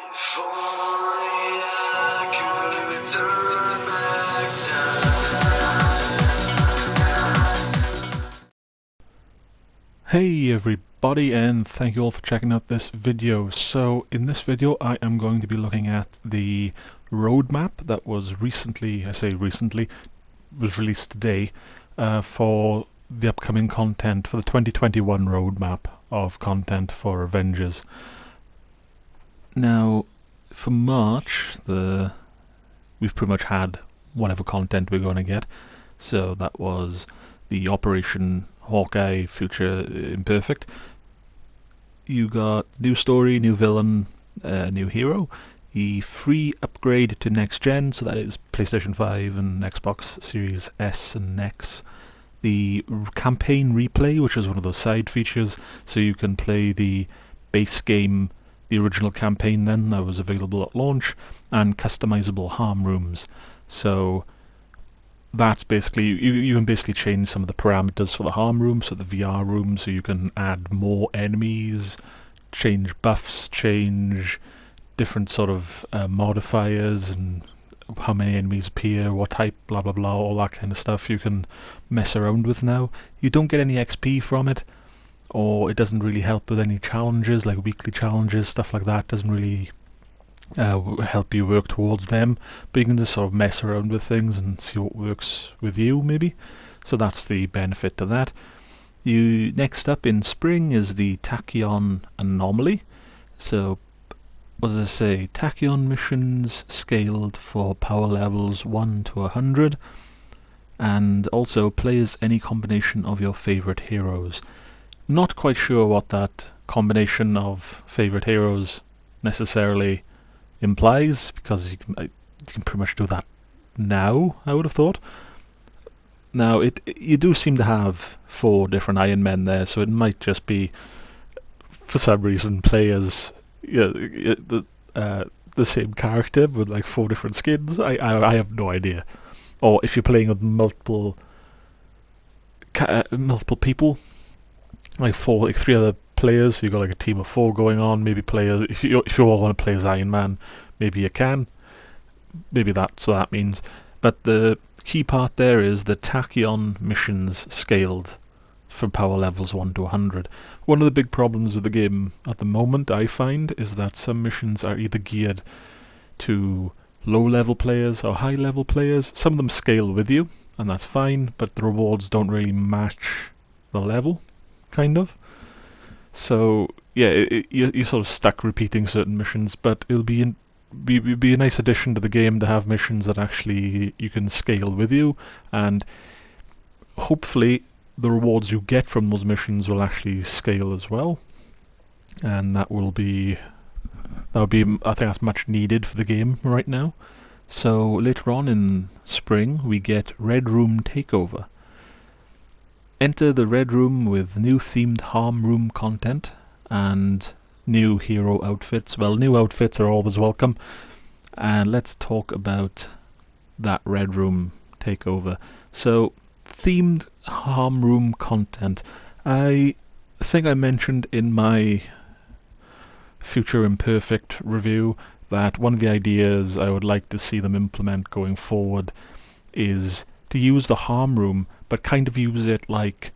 If only I could turn back time. Hey everybody, and thank you all for checking out this video. So in this video I am going to be looking at the roadmap that was recently, was released today for the upcoming content for the 2021 roadmap of content for Avengers. Now for March we've pretty much had whatever content we're going to get. So that was the Operation Hawkeye Future Imperfect. You got new story, new villain, new hero, the free upgrade to next gen, so that is PlayStation 5 and Xbox Series S and X. The campaign replay, which is one of those side features, so you can play the base game, the original campaign then, that was available at launch, and customizable harm rooms. So that's basically, you can basically change some of the parameters for the harm room, so the VR room, so you can add more enemies, change buffs, change different sort of modifiers, and how many enemies appear, what type, blah blah blah, all that kind of stuff you can mess around with now. You don't get any XP from it, or it doesn't really help with any challenges, like weekly challenges, stuff like that doesn't really help you work towards them, but you can just sort of mess around with things and see what works with you, maybe. So that's the benefit to that. Next up in spring is the Tachyon Anomaly. So, what does it say? Tachyon missions scaled for power levels 1 to 100, and also play as any combination of your favourite heroes. Not quite sure what that combination of favourite heroes necessarily implies, because you can pretty much do that now, I would have thought. Now, you do seem to have 4 different Iron Men there, so it might just be, for some reason, play as the same character with like 4 different skins. I have no idea. Or if you're playing with multiple people, like 3 other players, so you've got like a team of 4 going on, maybe players, if you all want to play as Iron Man, maybe you can. Maybe that's what that means. But the key part there is the Tachyon missions scaled from power levels 1 to 100. One of the big problems with the game at the moment, I find, is that some missions are either geared to low-level players or high-level players. Some of them scale with you, and that's fine, but the rewards don't really match the level, kind of. So yeah, you're sort of stuck repeating certain missions, but it'll be a nice addition to the game to have missions that actually you can scale with you, and hopefully the rewards you get from those missions will actually scale as well, and that would be, I think that's much needed for the game right now. So later on in spring we get Room Takeover. Enter the Red Room with new themed harm room content and new hero outfits. Well, new outfits are always welcome. And let's talk about that Red Room takeover. So, themed harm room content. I think I mentioned in my Future Imperfect review that one of the ideas I would like to see them implement going forward is to use the harm room, but kind of use it like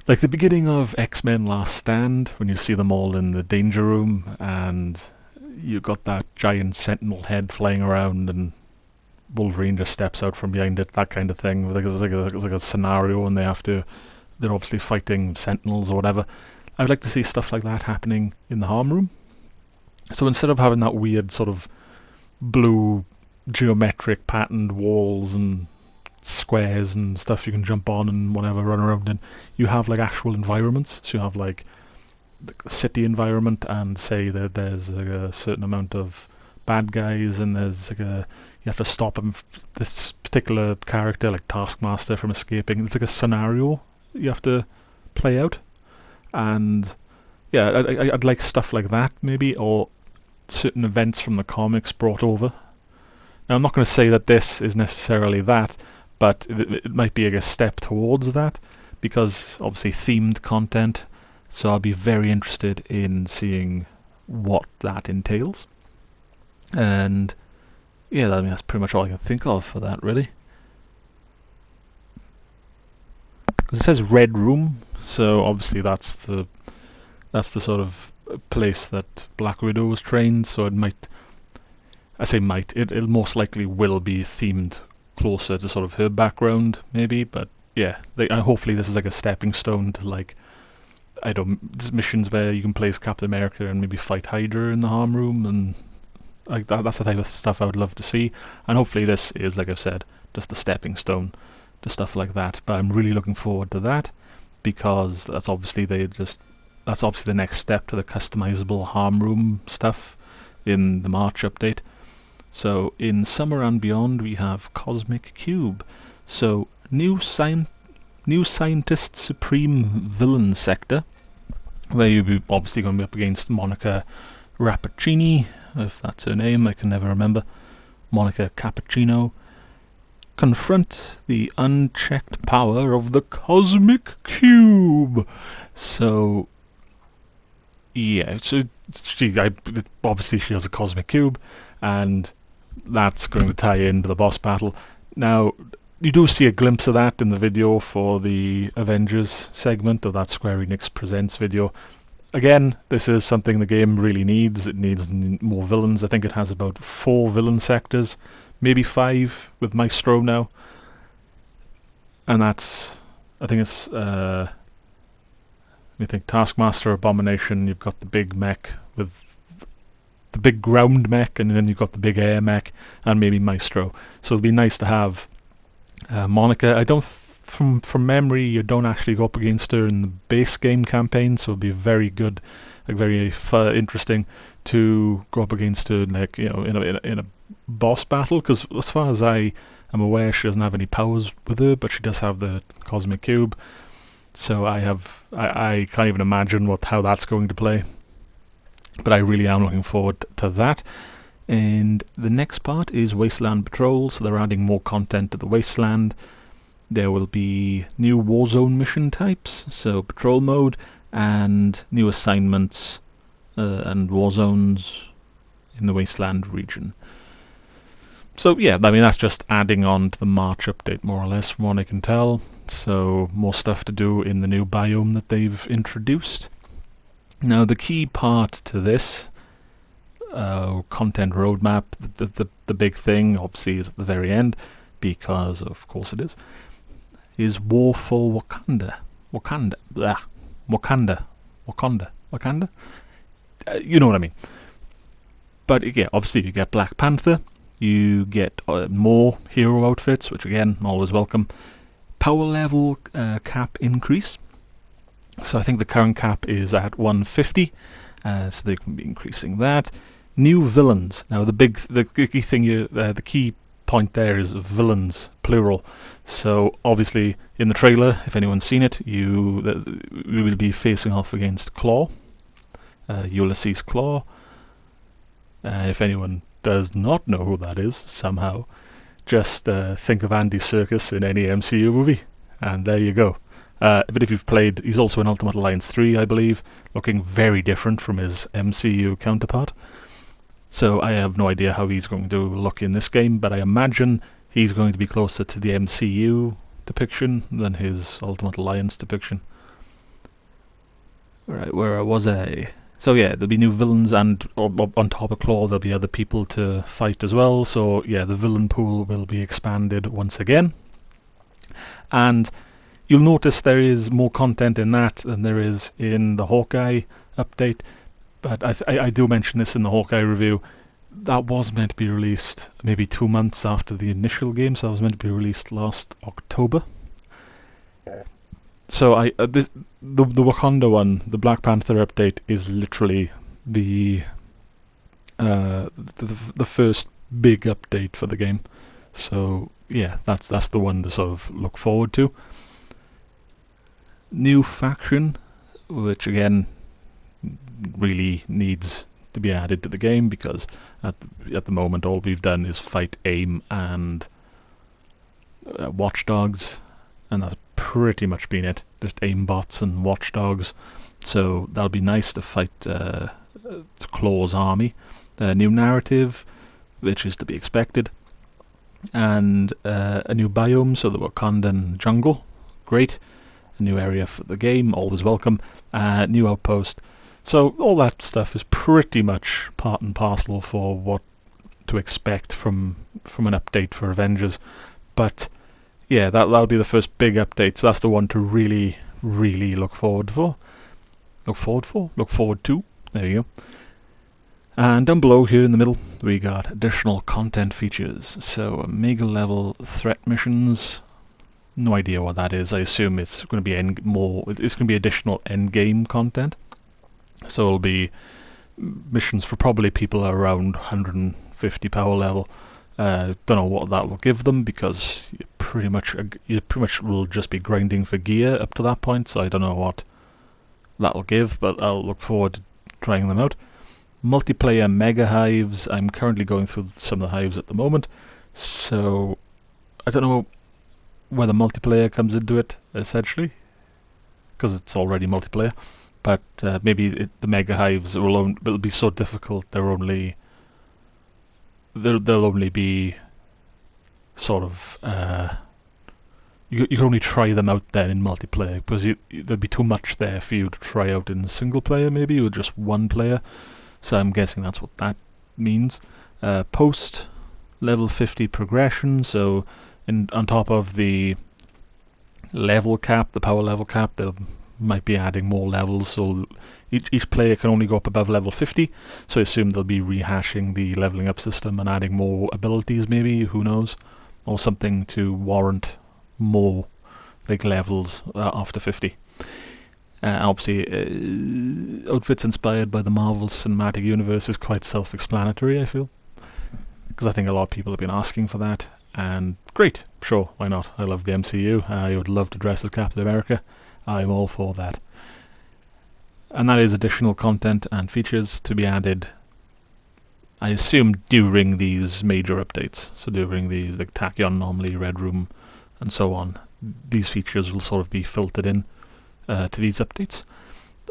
the beginning of X-Men Last Stand, when you see them all in the danger room and you got that giant sentinel head flying around and Wolverine just steps out from behind it, that kind of thing. It's like a scenario and they're obviously fighting sentinels or whatever. I'd like to see stuff like that happening in the harm room. So instead of having that weird sort of blue geometric patterned walls and squares and stuff you can jump on and whatever, run around in, you have like actual environments. So you have like the city environment, and say that there's like a certain amount of bad guys, and there's like you have to stop this particular character like Taskmaster from escaping. It's like a scenario you have to play out, and yeah, I'd like stuff like that maybe, or certain events from the comics brought over. Now I'm not going to say that this is necessarily that, but it might be like a step towards that, because obviously themed content, so I'll be very interested in seeing what that entails. And yeah, I mean, that's pretty much all I can think of for that, really. Because it says Red Room, so obviously that's the sort of place that Black Widow was trained. So it might, I say might, it most likely will be themed closer to sort of her background, maybe. But yeah, hopefully this is like a stepping stone to like, I don't, missions where you can play as Captain America and maybe fight Hydra in the Homeroom, and like that's the type of stuff I would love to see. And hopefully this is, like I've said, just a stepping stone to stuff like that. But I'm really looking forward to that, because that's obviously the next step to the customizable Homeroom stuff in the March update. So in Summer and Beyond we have Cosmic Cube. So new Scientist Supreme Villain Sector, where you'll be obviously going to be up against Monica Rappaccini, if that's her name, I can never remember. Monica Cappuccino. Confront the unchecked power of the Cosmic Cube. So yeah, so obviously she has a Cosmic Cube, and that's going to tie into the boss battle. Now, you do see a glimpse of that in the video for the Avengers segment of that Square Enix Presents video. Again, this is something the game really needs. It needs more villains. I think it has about 4 villain sectors, maybe 5 with Maestro now. And that's, I think it's, you think Taskmaster, Abomination, you've got the big mech with the big ground mech, and then you've got the big air mech, and maybe Maestro. So it'd be nice to have Monica. I don't, from memory, you don't actually go up against her in the base game campaign, so it'd be very good, like very interesting to go up against her, like, you know, in a boss battle. Because as far as I am aware, she doesn't have any powers with her, but she does have the Cosmic Cube. So I can't even imagine how that's going to play. But I really am looking forward to that. And the next part is Wasteland Patrol, so they're adding more content to the Wasteland. There will be new Warzone mission types, so patrol mode, and new assignments and war zones in the Wasteland region. So yeah, I mean, that's just adding on to the March update, more or less, from what I can tell. So more stuff to do in the new biome that they've introduced. Now the key part to this content roadmap, the big thing obviously is at the very end, because of course it is War for Wakanda. Wakanda. You know what I mean. But yeah, obviously you get Black Panther, you get more hero outfits, which again, always welcome. Power level cap increase. So I think the current cap is at 150, so they can be increasing that. New villains. Now the key thing, the key point there is villains, plural. So obviously in the trailer, if anyone's seen it, you will be facing off against Claw, Ulysses Claw. If anyone does not know who that is somehow, just think of Andy Serkis in any MCU movie, and there you go. But if you've played, he's also in Ultimate Alliance 3, I believe, looking very different from his MCU counterpart. So I have no idea how he's going to look in this game, but I imagine he's going to be closer to the MCU depiction than his Ultimate Alliance depiction. Right, where was I? So yeah, there'll be new villains, and on top of Claw there'll be other people to fight as well. So yeah, the villain pool will be expanded once again. And you'll notice there is more content in that than there is in the Hawkeye update. But I do mention this in the Hawkeye review. That was meant to be released maybe 2 months after the initial game, so it was meant to be released last October. So the Wakanda one, the Black Panther update, is literally the first big update for the game. So yeah, that's the one to sort of look forward to. New faction, which again really needs to be added to the game, because at the moment all we've done is fight AIM and Watchdogs, and that's pretty much been it. Just AIM bots and Watchdogs. So that'll be nice to fight Claw's army. New narrative, which is to be expected. And a new biome, so the Wakandan jungle. Great. A new area for the game, always welcome. New outpost. So all that stuff is pretty much part and parcel for what to expect from an update for Avengers. But yeah, that'll be the first big update. So that's the one to really, really look forward to. There you go. And down below here in the middle, we got additional content features. So mega level threat missions. No idea what that is. I assume it's going to be it's going to be additional end game content. So it'll be missions for probably people around 150 power level. Don't know what that will give them, because you pretty much will just be grinding for gear up to that point. So I don't know what that'll give, but I'll look forward to trying them out. Multiplayer mega hives. I'm currently going through some of the hives at the moment, so I don't know whether multiplayer comes into it, essentially, because it's already multiplayer. But maybe the mega hives will be so difficult they'll only be sort of you can only try them out then in multiplayer, because there'd be too much there for you to try out in single player, maybe with just one player. So I'm guessing that's what that means. Post level 50 progression, so on top of the level cap, the power level cap, they might be adding more levels, so each player can only go up above level 50, so I assume they'll be rehashing the leveling up system and adding more abilities, maybe, who knows, or something to warrant more like levels after 50. Obviously, outfits inspired by the Marvel Cinematic Universe is quite self-explanatory, I feel, because I think a lot of people have been asking for that, and great, sure, why not? I love the MCU, I would love to dress as Captain America, I'm all for that. And that is additional content and features to be added, I assume, during these major updates, so during the Tachyon Anomaly, Red Room, and so on. These features will sort of be filtered in to these updates.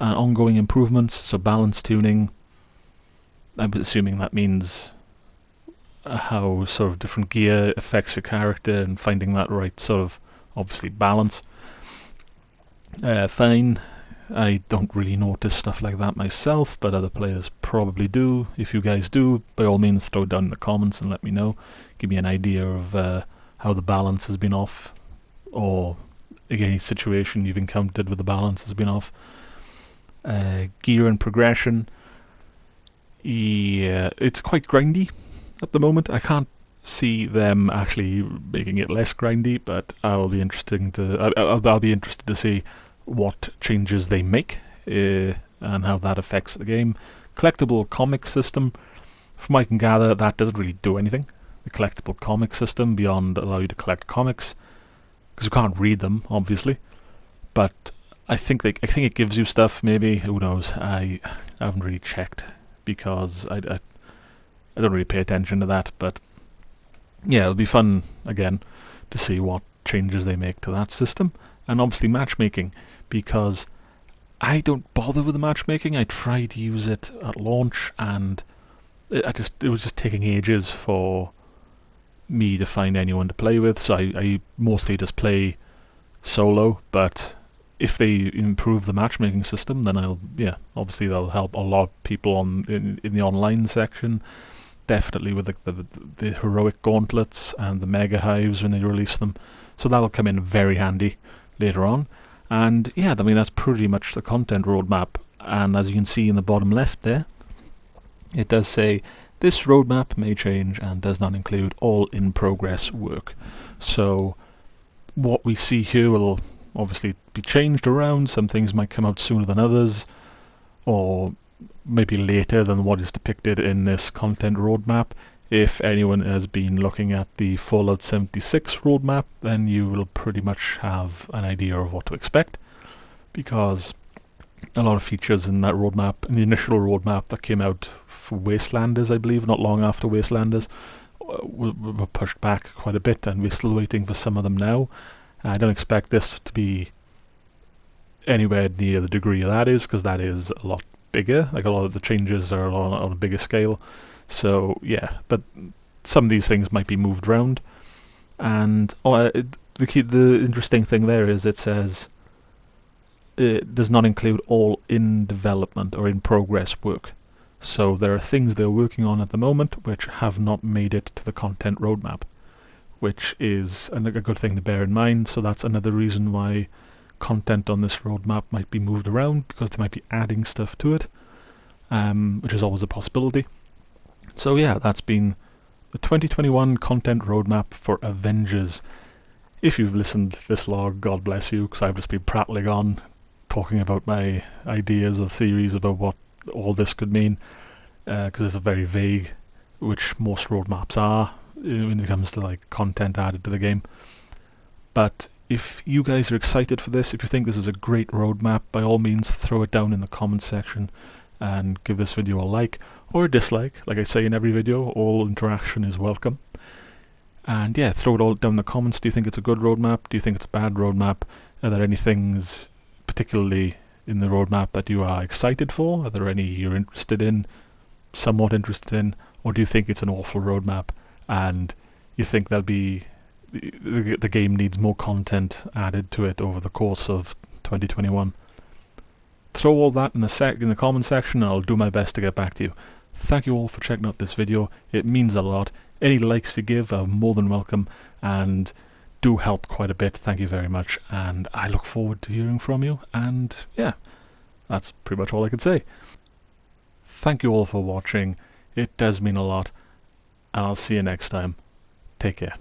Ongoing improvements, so balance tuning. I'm assuming that means how sort of different gear affects your character and finding that right sort of, obviously, balance. Fine. I don't really notice stuff like that myself, but other players probably do. If you guys do, by all means throw it down in the comments and let me know. Give me an idea of how the balance has been off, or any situation you've encountered where the balance has been off. Gear and progression. Yeah, it's quite grindy at the moment. I can't see them actually making it less grindy, but I'll be interested to see what changes they make and how that affects the game. Collectible comic system. From what I can gather, that doesn't really do anything. The collectible comic system, beyond allow you to collect comics, because you can't read them, obviously. But I think it gives you stuff. Maybe, who knows? I haven't really checked, because I don't really pay attention to that. But yeah, it'll be fun again to see what changes they make to that system, and obviously matchmaking, because I don't bother with the matchmaking. I tried to use it at launch, and it was just taking ages for me to find anyone to play with, so I mostly just play solo. But if they improve the matchmaking system, then obviously that'll help a lot of people in the online section. Definitely with the heroic gauntlets and the mega hives when they release them, so that'll come in very handy later on. And yeah, I mean, that's pretty much the content roadmap. And as you can see in the bottom left there, it does say this roadmap may change and does not include all in-progress work. So what we see here will obviously be changed around. Some things might come out sooner than others, or maybe later than what is depicted in this content roadmap. If anyone has been looking at the Fallout 76 roadmap, then you will pretty much have an idea of what to expect, because a lot of features in that roadmap, in the initial roadmap that came out for Wastelanders, I believe, not long after Wastelanders, were pushed back quite a bit, and we're still waiting for some of them now. I don't expect this to be anywhere near the degree that is, because that is a lot bigger. Like a lot of the changes are on a bigger scale. So yeah, but some of these things might be moved around. And the interesting thing there is it says it does not include all in development or in progress work. So there are things they're working on at the moment which have not made it to the content roadmap, which is a good thing to bear in mind. So that's another reason why content on this roadmap might be moved around, because they might be adding stuff to it, which is always a possibility. So yeah, that's been the 2021 content roadmap for Avengers. If you've listened this long, God bless you, because I've just been prattling on, talking about my ideas or theories about what all this could mean, because it's a very vague, which most roadmaps are when it comes to like content added to the game. But if you guys are excited for this, if you think this is a great roadmap, by all means throw it down in the comments section and give this video a like or a dislike. Like I say in every video, all interaction is welcome. And yeah, throw it all down in the comments. Do you think it's a good roadmap? Do you think it's a bad roadmap? Are there any things particularly in the roadmap that you are excited for? Are there any you're interested in, somewhat interested in? Or do you think it's an awful roadmap and you think the game needs more content added to it over the course of 2021? Throw all that in the comment section and I'll do my best to get back to you. Thank you all for checking out this video. It means a lot. Any likes you give are more than welcome and do help quite a bit. Thank you very much, and I look forward to hearing from you. And yeah, that's pretty much all I could say. Thank you all for watching. It does mean a lot, and I'll see you next time. Take care.